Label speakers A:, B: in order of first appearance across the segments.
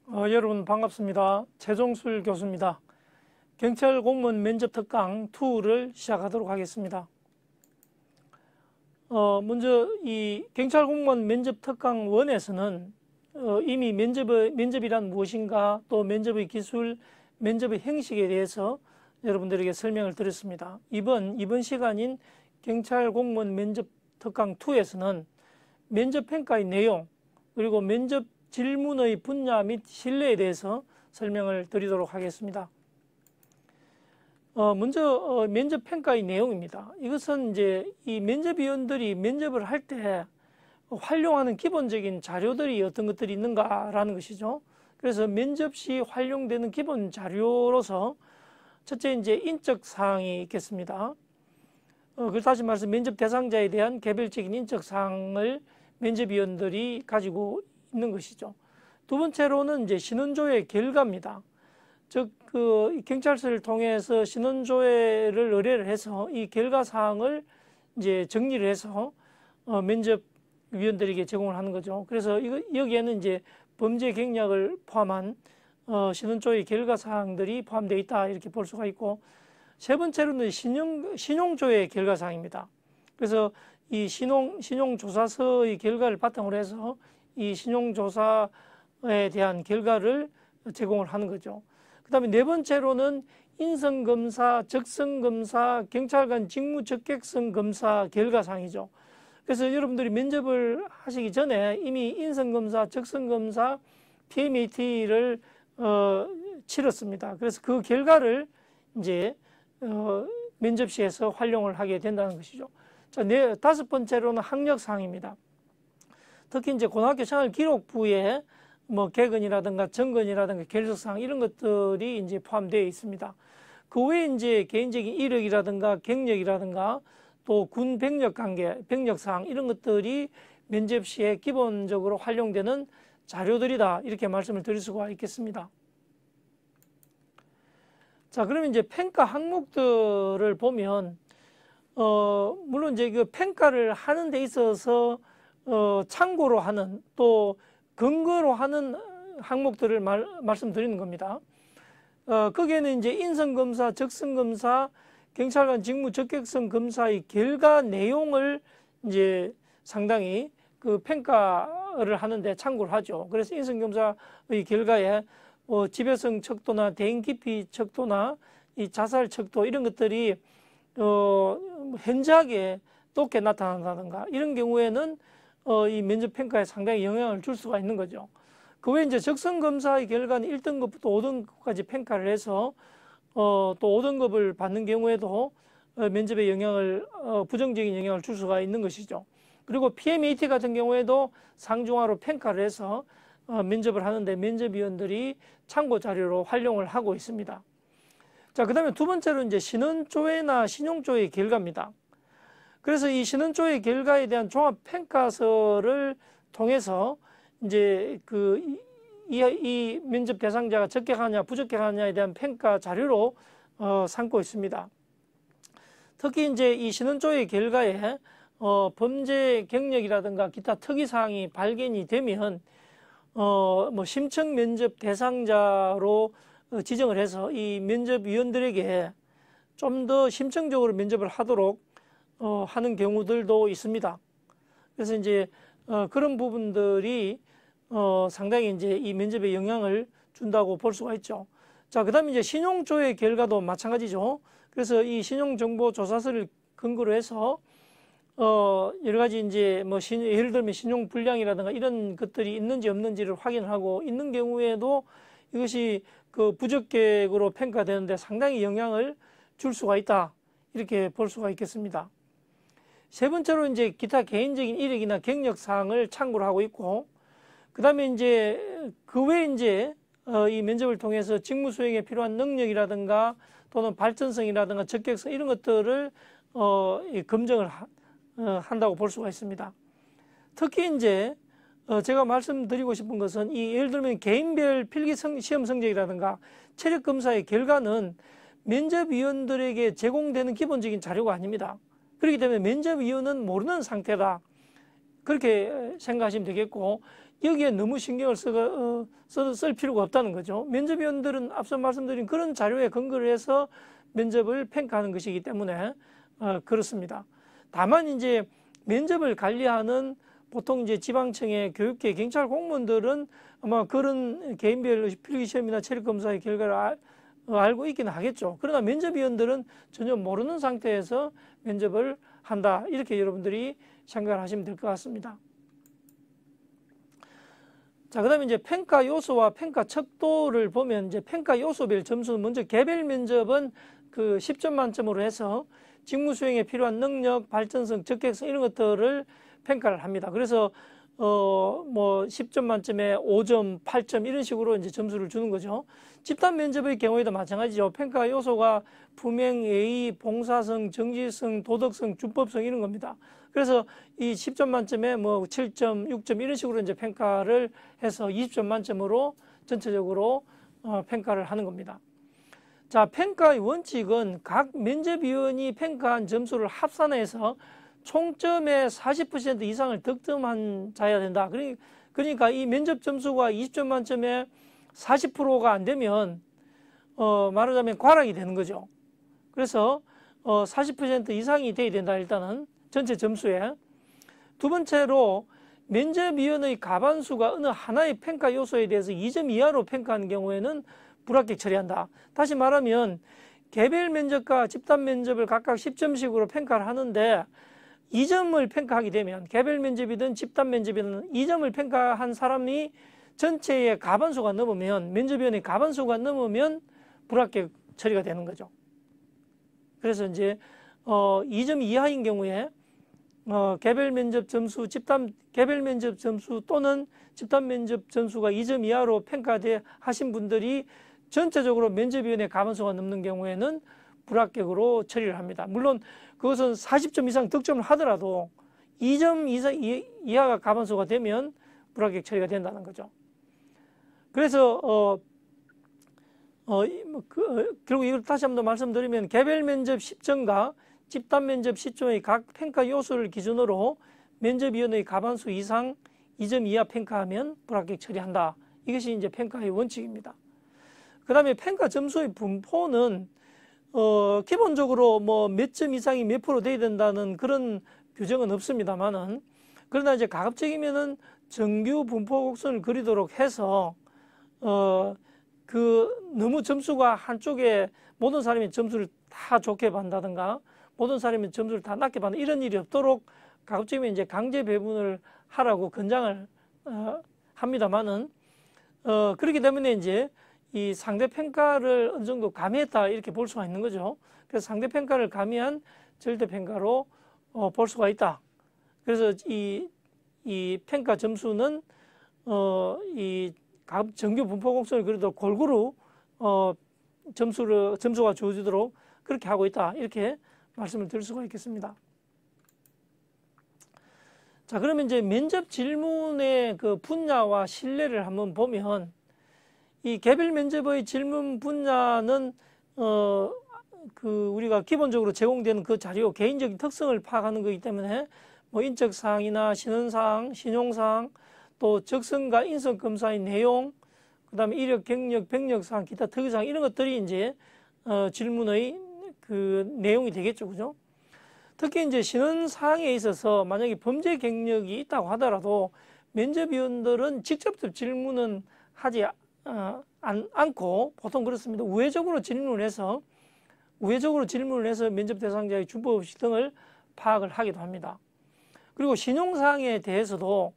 A: 여러분 반갑습니다. 최종술 교수입니다. 경찰 공무원 면접 특강 2를 시작하도록 하겠습니다. 먼저 이 경찰 공무원 면접 특강 1에서는 이미 면접이란 무엇인가, 또 면접의 기술, 면접의 형식에 대해서 여러분들에게 설명을 드렸습니다. 이번 시간인 경찰 공무원 면접 특강 2에서는 면접 평가의 내용, 그리고 면접 질문의 분야 및 신뢰에 대해서 설명을 드리도록 하겠습니다. 먼저 면접 평가의 내용입니다. 이것은 이제 이 면접위원들이 면접을 할 때 활용하는 기본적인 자료들이 어떤 것들이 있는가라는 것이죠. 그래서 면접 시 활용되는 기본 자료로서 첫째 이제 인적 사항이 있겠습니다. 다시 말해서 면접 대상자에 대한 개별적인 인적 사항을 면접위원들이 가지고 있는 것이죠. 두 번째로는 이제 신원조회 결과입니다. 즉, 경찰서를 통해서 신원조회를 의뢰를 해서 이 결과 사항을 이제 정리를 해서 면접위원들에게 제공을 하는 거죠. 그래서 여기에는 이제 범죄 경력을 포함한 신원조회 결과 사항들이 포함되어 있다, 이렇게 볼 수가 있고, 세 번째로는 신용조회 결과 사항입니다. 그래서 이 신용조사서의 결과를 바탕으로 해서 이 신용조사에 대한 결과를 제공을 하는 거죠. 그 다음에 네 번째로는 인성검사, 적성검사, 경찰관 직무적격성 검사 결과사항이죠. 그래서 여러분들이 면접을 하시기 전에 이미 인성검사, 적성검사, PMAT를 치렀습니다. 그래서 그 결과를 이제 면접시에서 활용을 하게 된다는 것이죠. 자, 다섯 번째로는 학력사항입니다. 특히 이제 고등학교 생활기록부에 뭐 개근이라든가 정근이라든가 결석사항 이런 것들이 이제 포함되어 있습니다. 그 외에 이제 개인적인 이력이라든가 경력이라든가 또 군 병력 관계, 병력사항 이런 것들이 면접 시에 기본적으로 활용되는 자료들이다, 이렇게 말씀을 드릴 수가 있겠습니다. 자, 그러면 이제 평가 항목들을 보면 물론 이제 그 평가를 하는 데 있어서 참고로 하는, 또 근거로 하는 항목들을 말씀드리는 겁니다. 거기에는 이제 인성검사, 적성검사, 경찰관 직무적격성 검사의 결과 내용을 이제 상당히 그 평가를 하는데 참고를 하죠. 그래서 인성검사의 결과에 지배성 척도나 대인 기피 척도나 이 자살 척도 이런 것들이 현저하게 높게 나타난다든가 이런 경우에는 이 면접 평가에 상당히 영향을 줄 수가 있는 거죠. 그 외에 이제 적성검사의 결과는 1등급부터 5등급까지 평가를 해서 또 5등급을 받는 경우에도 면접에 부정적인 영향을 줄 수가 있는 것이죠. 그리고 PMAT 같은 경우에도 상중하로 평가를 해서 면접을 하는데 면접위원들이 참고 자료로 활용을 하고 있습니다. 자, 그 다음에 두 번째로 이제 신원조회나 신용조회 결과입니다. 그래서 이 신원조회 결과에 대한 종합평가서를 통해서 이제 이 면접 대상자가 적격하냐 부적격하냐에 대한 평가 자료로 삼고 있습니다. 특히 이제 이 신원조회 결과에 범죄 경력이라든가 기타 특이사항이 발견이 되면 뭐 심층 면접 대상자로 지정을 해서 이 면접위원들에게 좀 더 심층적으로 면접을 하도록 하는 경우들도 있습니다. 그래서 이제 그런 부분들이 상당히 이제 이 면접에 영향을 준다고 볼 수가 있죠. 자, 그다음에 이제 신용조회 결과도 마찬가지죠. 그래서 이 신용정보조사서를 근거로 해서 여러 가지 이제 뭐 예를 들면 신용 불량이라든가 이런 것들이 있는지 없는지를 확인을 하고, 있는 경우에도 이것이 그 부적격으로 평가되는데 상당히 영향을 줄 수가 있다, 이렇게 볼 수가 있겠습니다. 세 번째로 이제 기타 개인적인 이력이나 경력 사항을 참고를 하고 있고, 그 다음에 이제 그 외에 이제 이 면접을 통해서 직무 수행에 필요한 능력이라든가 또는 발전성이라든가 적격성 이런 것들을 검증을 한다고 볼 수가 있습니다. 특히 이제 제가 말씀드리고 싶은 것은 예를 들면 개인별 필기 시험 성적이라든가 체력 검사의 결과는 면접위원들에게 제공되는 기본적인 자료가 아닙니다. 그렇기 때문에 면접위원은 모르는 상태다, 그렇게 생각하시면 되겠고, 여기에 너무 신경을 쓸 필요가 없다는 거죠. 면접위원들은 앞서 말씀드린 그런 자료에 근거를 해서 면접을 평가하는 것이기 때문에 그렇습니다. 다만 이제 면접을 관리하는 보통 이제 지방청의 교육계 경찰 공무원들은 아마 그런 개인별 필기시험이나 체력검사의 결과를 알고 있긴 하겠죠. 그러나 면접위원들은 전혀 모르는 상태에서 면접을 한다. 이렇게 여러분들이 생각을 하시면 될 것 같습니다. 자, 그 다음에 이제 평가 요소와 평가 척도를 보면 이제 평가 요소별 점수는 먼저 개별 면접은 그 10점 만점으로 해서 직무 수행에 필요한 능력, 발전성, 적격성 이런 것들을 평가를 합니다. 그래서 뭐 10점 만점에 5점, 8점 이런 식으로 이제 점수를 주는 거죠. 집단 면접의 경우에도 마찬가지죠. 평가 요소가 품행, 예의, 봉사성, 정직성, 도덕성, 준법성 이런 겁니다. 그래서 이 10점 만점에 뭐 7점, 6점 이런 식으로 이제 평가를 해서 20점 만점으로 전체적으로 평가를 하는 겁니다. 자, 평가의 원칙은 각 면접위원이 평가한 점수를 합산해서 총점의 40% 이상을 득점한 자여야 된다. 그러니까 이 면접 점수가 20점 만점에 40%가 안 되면 말하자면 과락이 되는 거죠. 그래서 40% 이상이 돼야 된다. 일단은 전체 점수에. 두 번째로 면접위원의 가반수가 어느 하나의 평가 요소에 대해서 2점 이하로 평가하는 경우에는 불합격 처리한다. 다시 말하면 개별 면접과 집단 면접을 각각 10점씩으로 평가를 하는데 2점을 평가하게 되면 개별 면접이든 집단 면접이든 2점을 평가한 사람이 전체의 가반수가 넘으면 면접위원의 가반수가 넘으면 불합격 처리가 되는 거죠. 그래서 이제 2점 이하인 경우에 개별 면접 점수, 개별 면접 점수 또는 집단 면접 점수가 2점 이하로 평가하신 분들이 전체적으로 면접위원회 가반수가 넘는 경우에는 불합격으로 처리를 합니다. 물론 그것은 40점 이상 득점을 하더라도 2점 이하가 가반수가 되면 불합격 처리가 된다는 거죠. 그래서 결국 이걸 다시 한번 더 말씀드리면 개별 면접 10점과 집단 면접 10점의 각 평가 요소를 기준으로 면접위원의 가반수 이상 2점 이하 평가하면 불합격 처리한다. 이것이 이제 평가의 원칙입니다. 그 다음에 평가 점수의 분포는 기본적으로 뭐 몇 점 이상이 몇 프로 돼야 된다는 그런 규정은 없습니다만은, 그러나 이제 가급적이면은 정규 분포 곡선을 그리도록 해서 너무 점수가 한쪽에 모든 사람이 점수를 다 좋게 받는다든가 모든 사람이 점수를 다 낮게 받는 이런 일이 없도록 가급적이면 이제 강제 배분을 하라고 권장을 합니다만은 그렇기 때문에 이제 이 상대 평가를 어느 정도 가미했다 이렇게 볼 수가 있는 거죠. 그래서 상대 평가를 가미한 절대 평가로 볼 수가 있다. 그래서 이 평가 점수는 이 정규 분포 곡선을 그래도 골고루 점수가 주어지도록 그렇게 하고 있다. 이렇게 말씀을 드릴 수가 있겠습니다. 자, 그러면 이제 면접 질문의 그 분야와 신뢰를 한번 보면 이 개별 면접의 질문 분야는 우리가 기본적으로 제공되는 그 자료, 개인적인 특성을 파악하는 거기 때문에 뭐 인적 사항이나 신원 사항, 신용 사항, 또 적성과 인성 검사의 내용, 그다음에 이력, 경력, 병력 사항, 기타 특이 사항 이런 것들이 이제 질문의 그 내용이 되겠죠, 그죠? 특히 이제 신원 사항에 있어서 만약에 범죄 경력이 있다고 하더라도 면접위원들은 직접적 질문은 하지 않고 보통 그렇습니다. 우회적으로 질문을 해서 면접 대상자의 준법의식 등을 파악을 하기도 합니다. 그리고 신용사항에 대해서도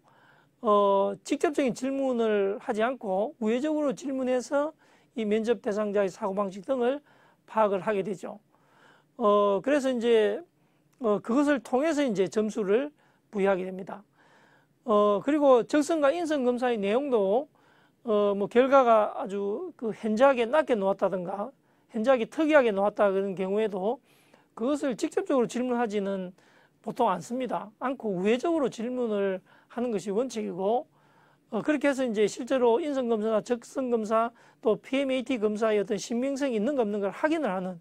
A: 직접적인 질문을 하지 않고 우회적으로 질문해서 이 면접 대상자의 사고방식 등을 파악을 하게 되죠. 그래서 이제 그것을 통해서 이제 점수를 부여하게 됩니다. 그리고 적성과 인성 검사의 내용도 뭐 결과가 아주 그 현저하게 낮게 나왔다든가 현저하게 특이하게 나왔다 그런 경우에도 그것을 직접적으로 질문하지는 보통 않습니다. 않고 우회적으로 질문을 하는 것이 원칙이고 그렇게 해서 이제 실제로 인성 검사나 적성 검사 또 PMAT 검사의 어떤 신빙성이 있는가 없는 걸 확인을 하는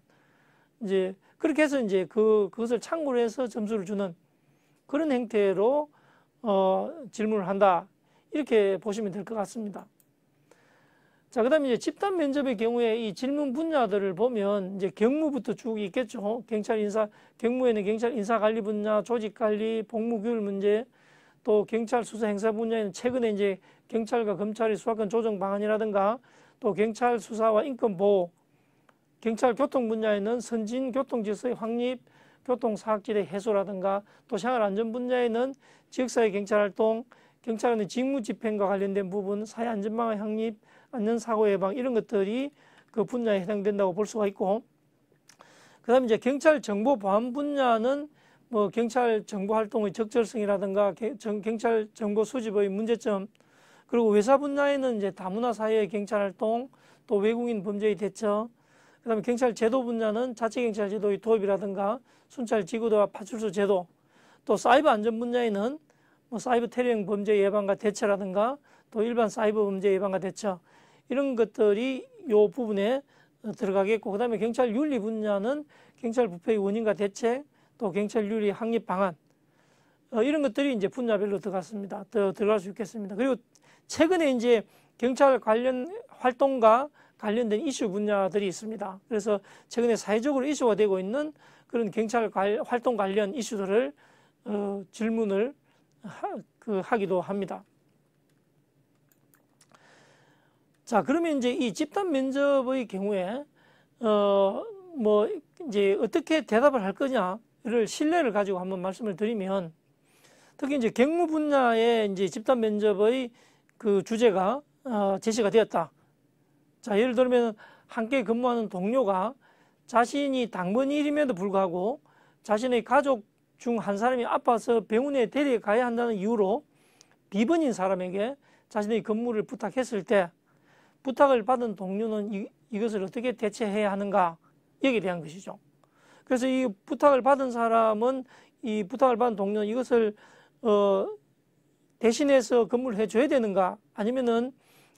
A: 이제 그렇게 해서 이제 그것을 참고로 해서 점수를 주는 그런 형태로 질문을 한다. 이렇게 보시면 될 것 같습니다. 자, 그다음에 이제 집단 면접의 경우에 이 질문 분야들을 보면 이제 경무부터 쭉 있겠죠. 경무에는 경찰 인사관리 분야, 조직관리, 복무규율 문제, 또 경찰 수사 행사 분야에는 최근에 이제 경찰과 검찰의 수사권 조정 방안이라든가 또 경찰 수사와 인권 보호, 경찰 교통 분야에는 선진 교통 질서의 확립, 교통 사학질의 해소라든가 또 생활 안전 분야에는 지역사회 경찰 활동, 경찰 간의 직무 집행과 관련된 부분, 사회 안전망의 확립, 안전사고 예방 이런 것들이 그 분야에 해당된다고 볼 수가 있고, 그다음에 이제 경찰 정보 보안 분야는 뭐 경찰 정보 활동의 적절성이라든가 경찰 정보 수집의 문제점, 그리고 외사 분야에는 이제 다문화 사회의 경찰 활동, 또 외국인 범죄의 대처, 그다음에 경찰 제도 분야는 자체 경찰 제도의 도입이라든가 순찰 지구대와 파출소 제도, 또 사이버 안전 분야에는 뭐 사이버 테러형 범죄 예방과 대처라든가 또 일반 사이버 범죄 예방과 대처 이런 것들이 이 부분에 들어가겠고, 그다음에 경찰 윤리 분야는 경찰 부패의 원인과 대책, 또 경찰 윤리 확립 방안 이런 것들이 이제 분야별로 들어갈 수 있겠습니다. 그리고 최근에 이제 경찰 관련 활동과 관련된 이슈 분야들이 있습니다. 그래서 최근에 사회적으로 이슈가 되고 있는 그런 경찰 활동 관련 이슈들을 질문을 하기도 합니다. 자, 그러면 이제 이 집단 면접의 경우에 뭐 이제 어떻게 대답을 할 거냐를 신뢰를 가지고 한번 말씀을 드리면, 특히 이제 경무 분야에 이제 집단 면접의 그 주제가 제시가 되었다. 자, 예를 들면 함께 근무하는 동료가 자신이 당번일임에도 불구하고 자신의 가족 중 한 사람이 아파서 병원에 데려가야 한다는 이유로 비번인 사람에게 자신의 근무를 부탁했을 때 부탁을 받은 동료는 이것을 어떻게 대처해야 하는가, 여기에 대한 것이죠. 그래서 이 부탁을 받은 사람은, 이 부탁을 받은 동료는 이것을 대신해서 근무를 해줘야 되는가 아니면은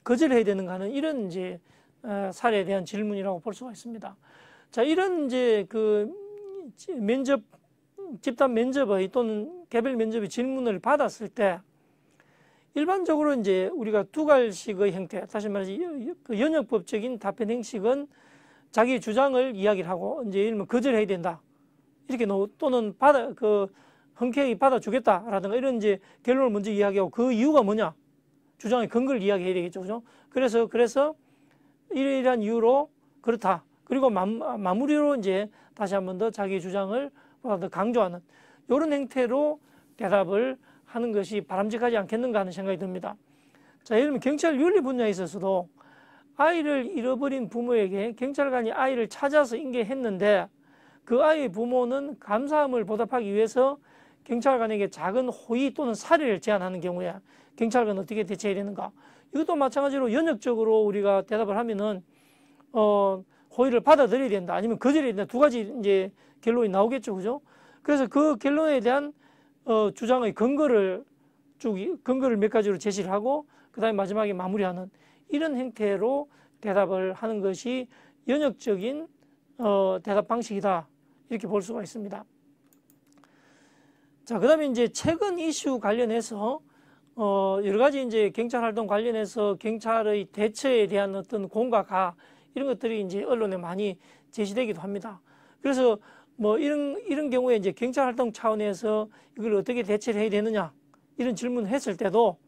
A: 거절해야 되는가 하는 이런 이제 사례에 대한 질문이라고 볼 수가 있습니다. 자, 이런 이제 그 집단 면접의 또는 개별 면접의 질문을 받았을 때 일반적으로 이제 우리가 두 가지의 형태, 다시 말해서 그 연역법적인 답변 형식은 자기 주장을 이야기를 하고 이제 예를 들면 거절해야 된다 이렇게 또는 흔쾌히 받아주겠다라든가 이런 이제 결론을 먼저 이야기하고 그 이유가 뭐냐, 주장의 근거를 이야기해야 되겠죠, 그죠? 그래서 이러한 이유로 그렇다. 그리고 마무리로 이제 다시 한 번 더 자기 주장을 더 강조하는 이런 형태로 대답을 하는 것이 바람직하지 않겠는가 하는 생각이 듭니다. 자, 예를 들면 경찰 윤리 분야에 있어서도 아이를 잃어버린 부모에게 경찰관이 아이를 찾아서 인계했는데 그 아이의 부모는 감사함을 보답하기 위해서 경찰관에게 작은 호의 또는 살해를 제안하는 경우에 경찰관은 어떻게 대처해야 되는가? 이것도 마찬가지로 연역적으로 우리가 대답을 하면은 호의를 받아들여야 된다, 아니면 거절해야 된다, 두 가지 이제 결론이 나오겠죠, 그죠? 그래서 그 결론에 대한 주장의 근거를 몇 가지로 제시를 하고 그다음에 마지막에 마무리하는 이런 형태로 대답을 하는 것이 연역적인 대답 방식이다, 이렇게 볼 수가 있습니다. 자, 그다음에 이제 최근 이슈 관련해서 여러 가지 이제 경찰 활동 관련해서 경찰의 대처에 대한 어떤 공과 가 이런 것들이 이제 언론에 많이 제시되기도 합니다. 그래서 뭐 이런 경우에 이제 경찰 활동 차원에서 이걸 어떻게 대처를 해야 되느냐 이런 질문을 했을 때도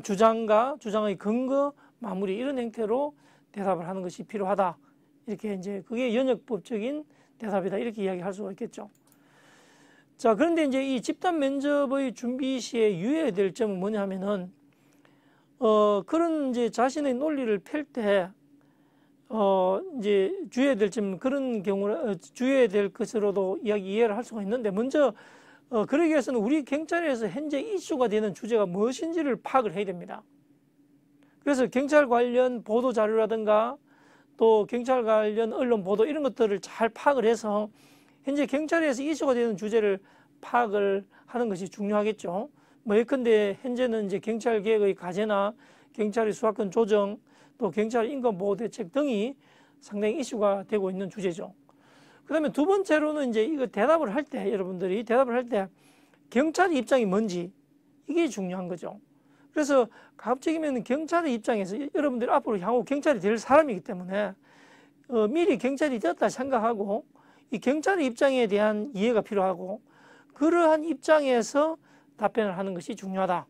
A: 주장과 주장의 근거, 마무리 이런 형태로 대답을 하는 것이 필요하다. 이렇게 이제 그게 연역법적인 대답이다, 이렇게 이야기할 수가 있겠죠. 자, 그런데 이제 이 집단 면접의 준비 시에 유의해야 될 점은 뭐냐면은 그런 이제 자신의 논리를 펼 때 이제 주의해야 될 점은 그런 경우는 주의해야 될 것으로도 이해를 할 수가 있는데, 먼저 그러기 위해서는 우리 경찰에서 현재 이슈가 되는 주제가 무엇인지를 파악을 해야 됩니다. 그래서 경찰 관련 보도 자료라든가 또 경찰 관련 언론 보도 이런 것들을 잘 파악을 해서 현재 경찰에서 이슈가 되는 주제를 파악을 하는 것이 중요하겠죠. 뭐 예컨대 현재는 이제 경찰 개혁의 과제나 경찰의 수사권 조정, 또 경찰 인권 보호 대책 등이 상당히 이슈가 되고 있는 주제죠. 그다음에 두 번째로는 이제 이거 대답을 할 때 경찰의 입장이 뭔지 이게 중요한 거죠. 그래서 가급적이면 경찰의 입장에서 여러분들이 앞으로 향후 경찰이 될 사람이기 때문에 미리 경찰이 되었다 생각하고 이 경찰의 입장에 대한 이해가 필요하고 그러한 입장에서 답변을 하는 것이 중요하다.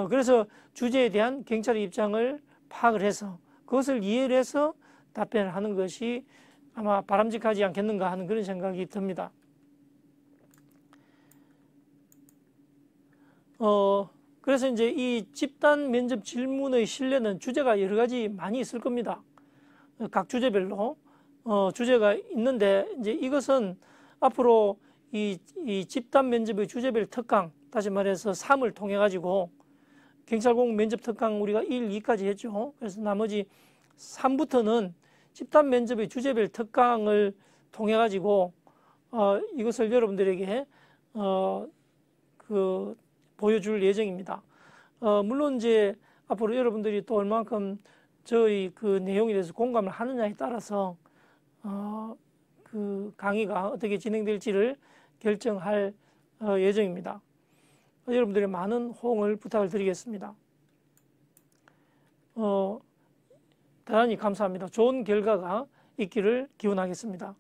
A: 그래서 주제에 대한 경찰의 입장을 파악을 해서 그것을 이해를 해서 답변을 하는 것이 아마 바람직하지 않겠는가 하는 그런 생각이 듭니다. 그래서 이제 이 집단 면접 질문의 신뢰는 주제가 여러 가지 많이 있을 겁니다. 각 주제별로 주제가 있는데 이제 이것은 앞으로 이 집단 면접의 주제별 특강, 다시 말해서 3을 통해 가지고 경찰공 면접 특강 우리가 1, 2까지 했죠. 그래서 나머지 3부터는 집단 면접의 주제별 특강을 통해 가지고 이것을 여러분들에게 보여줄 예정입니다. 물론 이제 앞으로 여러분들이 또 얼만큼 저희 그 내용에 대해서 공감을 하느냐에 따라서 그 강의가 어떻게 진행될지를 결정할 예정입니다. 여러분들의 많은 호응을 부탁을 드리겠습니다. 대단히 감사합니다. 좋은 결과가 있기를 기원하겠습니다.